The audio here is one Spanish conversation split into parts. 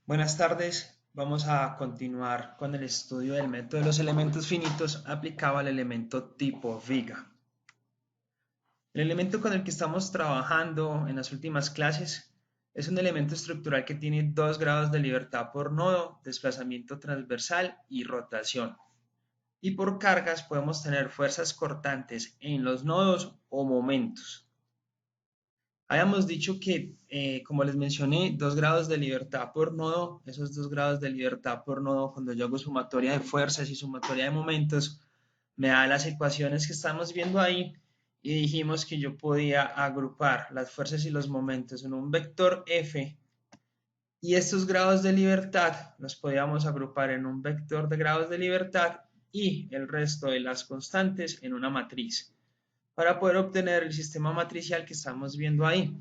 Buenas tardes, vamos a continuar con el estudio del método de los elementos finitos aplicado al elemento tipo viga. El elemento con el que estamos trabajando en las últimas clases es un elemento estructural que tiene 2 grados de libertad por nodo, desplazamiento transversal y rotación. Y por cargas podemos tener fuerzas cortantes en los nodos o momentos. Habíamos dicho que, como les mencioné, 2 grados de libertad por nodo, esos 2 grados de libertad por nodo, cuando yo hago sumatoria de fuerzas y sumatoria de momentos, me da las ecuaciones que estamos viendo ahí y dijimos que yo podía agrupar las fuerzas y los momentos en un vector F y estos grados de libertad los podíamos agrupar en un vector de grados de libertad y el resto de las constantes en una matriz para poder obtener el sistema matricial que estamos viendo ahí.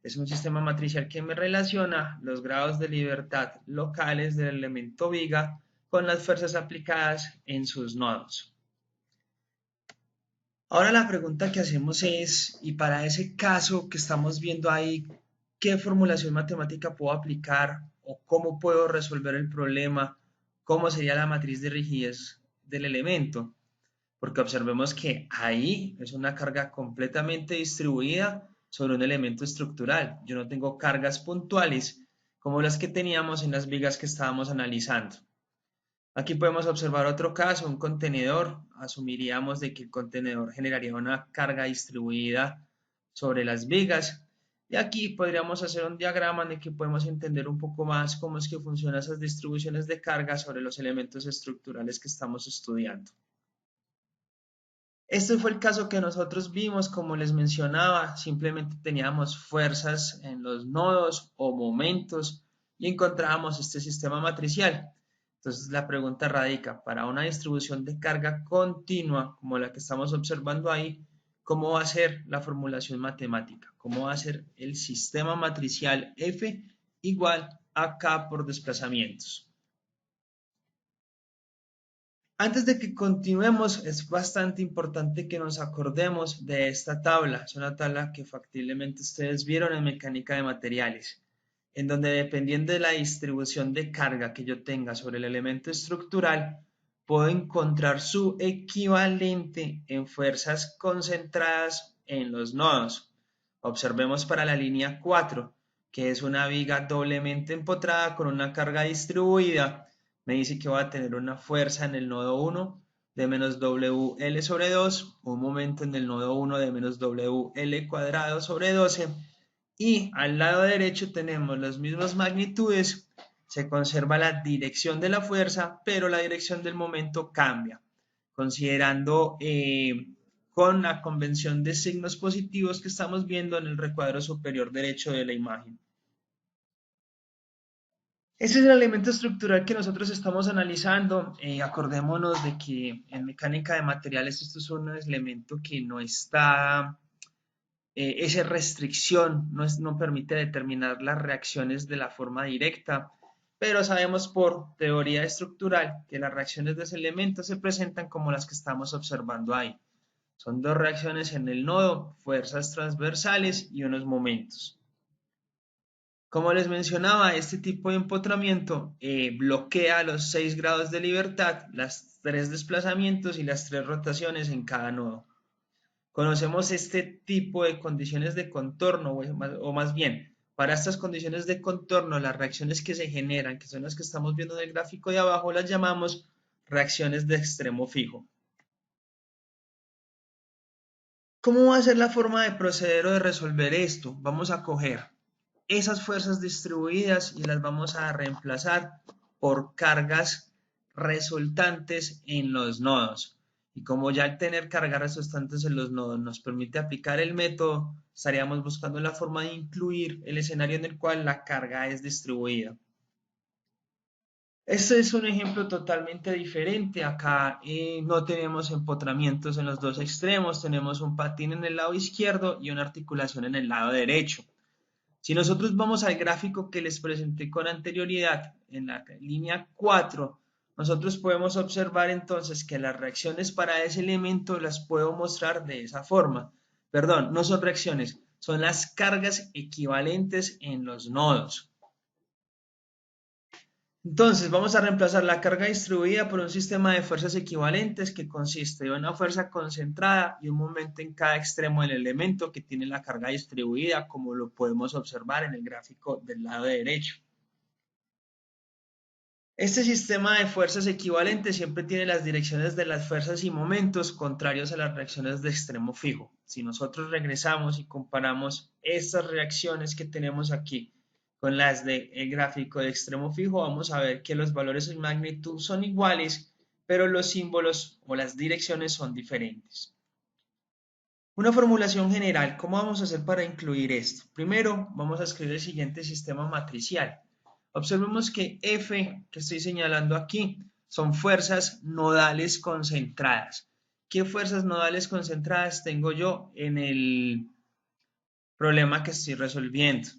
Es un sistema matricial que me relaciona los grados de libertad locales del elemento viga con las fuerzas aplicadas en sus nodos. Ahora la pregunta que hacemos es, y para ese caso que estamos viendo ahí, ¿qué formulación matemática puedo aplicar o cómo puedo resolver el problema? ¿Cómo sería la matriz de rigidez del elemento? Porque observemos que ahí es una carga completamente distribuida sobre un elemento estructural. Yo no tengo cargas puntuales como las que teníamos en las vigas que estábamos analizando. Aquí podemos observar otro caso, un contenedor. Asumiríamos de que el contenedor generaría una carga distribuida sobre las vigas. Y aquí podríamos hacer un diagrama en el que podemos entender un poco más cómo es que funcionan esas distribuciones de carga sobre los elementos estructurales que estamos estudiando. Este fue el caso que nosotros vimos, como les mencionaba, simplemente teníamos fuerzas en los nodos o momentos y encontrábamos este sistema matricial. Entonces la pregunta radica, para una distribución de carga continua como la que estamos observando ahí, ¿cómo va a ser la formulación matemática? ¿Cómo va a ser el sistema matricial F igual a K por desplazamientos? Antes de que continuemos, es bastante importante que nos acordemos de esta tabla. Es una tabla que factiblemente ustedes vieron en mecánica de materiales, en donde dependiendo de la distribución de carga que yo tenga sobre el elemento estructural, puedo encontrar su equivalente en fuerzas concentradas en los nodos. Observemos para la línea 4, que es una viga doblemente empotrada con una carga distribuida. Me dice que va a tener una fuerza en el nodo 1 de menos WL sobre 2, un momento en el nodo 1 de menos WL cuadrado sobre 12, y al lado derecho tenemos las mismas magnitudes, se conserva la dirección de la fuerza, pero la dirección del momento cambia, considerando con la convención de signos positivos que estamos viendo en el recuadro superior derecho de la imagen. Ese es el elemento estructural que nosotros estamos analizando. Acordémonos de que en mecánica de materiales esto es un elemento que no está, esa restricción no permite determinar las reacciones de la forma directa, pero sabemos por teoría estructural que las reacciones de ese elemento se presentan como las que estamos observando ahí. Son dos reacciones en el nodo, fuerzas transversales y unos momentos. Como les mencionaba, este tipo de empotramiento bloquea los 6 grados de libertad, las 3 desplazamientos y las 3 rotaciones en cada nodo. Conocemos este tipo de condiciones de contorno, o más bien, para estas condiciones de contorno, las reacciones que se generan, que son las que estamos viendo en el gráfico de abajo, las llamamos reacciones de extremo fijo. ¿Cómo va a ser la forma de proceder o de resolver esto? Vamos a coger esas fuerzas distribuidas y las vamos a reemplazar por cargas resultantes en los nodos. Y como ya al tener cargas resultantes en los nodos nos permite aplicar el método, estaríamos buscando la forma de incluir el escenario en el cual la carga es distribuida. Este es un ejemplo totalmente diferente. Acá no tenemos empotramientos en los dos extremos, tenemos un patín en el lado izquierdo y una articulación en el lado derecho. Si nosotros vamos al gráfico que les presenté con anterioridad, en la línea 4, nosotros podemos observar entonces que las reacciones para ese elemento las puedo mostrar de esa forma. Perdón, no son reacciones, son las cargas equivalentes en los nodos. Entonces, vamos a reemplazar la carga distribuida por un sistema de fuerzas equivalentes que consiste de una fuerza concentrada y un momento en cada extremo del elemento que tiene la carga distribuida, como lo podemos observar en el gráfico del lado derecho. Este sistema de fuerzas equivalentes siempre tiene las direcciones de las fuerzas y momentos contrarios a las reacciones de extremo fijo. Si nosotros regresamos y comparamos estas reacciones que tenemos aquí con las del gráfico de extremo fijo, vamos a ver que los valores en magnitud son iguales, pero los símbolos o las direcciones son diferentes. Una formulación general, ¿cómo vamos a hacer para incluir esto? Primero, vamos a escribir el siguiente sistema matricial. Observemos que F, que estoy señalando aquí, son fuerzas nodales concentradas. ¿Qué fuerzas nodales concentradas tengo yo en el problema que estoy resolviendo?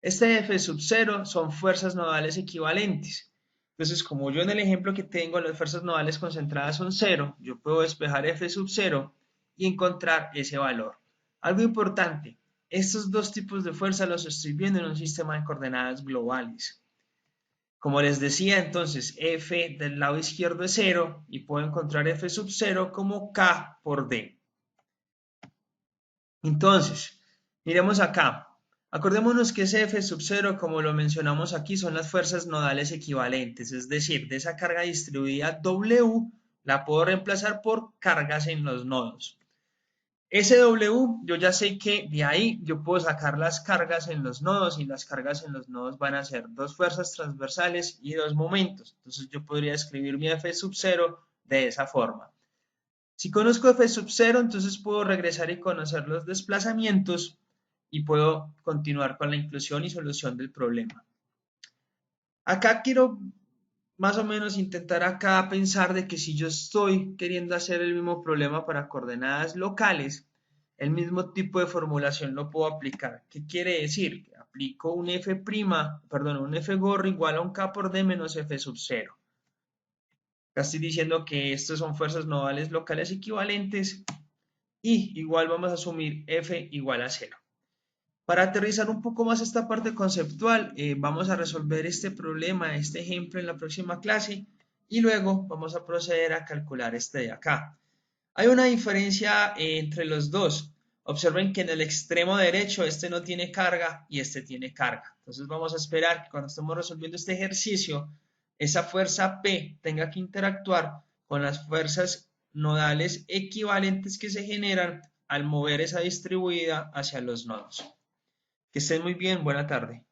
Este F sub 0 son fuerzas nodales equivalentes. Entonces, como yo en el ejemplo que tengo, las fuerzas nodales concentradas son 0, yo puedo despejar F sub 0 y encontrar ese valor. Algo importante, estos dos tipos de fuerza los estoy viendo en un sistema de coordenadas globales. Como les decía, entonces F del lado izquierdo es 0 y puedo encontrar F sub 0 como K por D. Entonces, miremos acá. Acordémonos que ese F sub 0, como lo mencionamos aquí, son las fuerzas nodales equivalentes, es decir, de esa carga distribuida W la puedo reemplazar por cargas en los nodos. Ese W, yo ya sé que de ahí yo puedo sacar las cargas en los nodos y las cargas en los nodos van a ser dos fuerzas transversales y dos momentos. Entonces yo podría escribir mi F sub 0 de esa forma. Si conozco F sub 0, entonces puedo regresar y conocer los desplazamientos y puedo continuar con la inclusión y solución del problema. Acá quiero más o menos intentar acá pensar de que si yo estoy queriendo hacer el mismo problema para coordenadas locales, el mismo tipo de formulación lo puedo aplicar. ¿Qué quiere decir? Que aplico un un F gorro igual a un K por D menos F sub 0. Acá estoy diciendo que estas son fuerzas nodales locales equivalentes y igual vamos a asumir F igual a 0. Para aterrizar un poco más esta parte conceptual, vamos a resolver este problema, este ejemplo en la próxima clase y luego vamos a proceder a calcular este de acá. Hay una diferencia entre los dos. Observen que en el extremo derecho este no tiene carga y este tiene carga. Entonces vamos a esperar que cuando estemos resolviendo este ejercicio, esa fuerza P tenga que interactuar con las fuerzas nodales equivalentes que se generan al mover esa distribuida hacia los nodos. Que estén muy bien, buena tarde.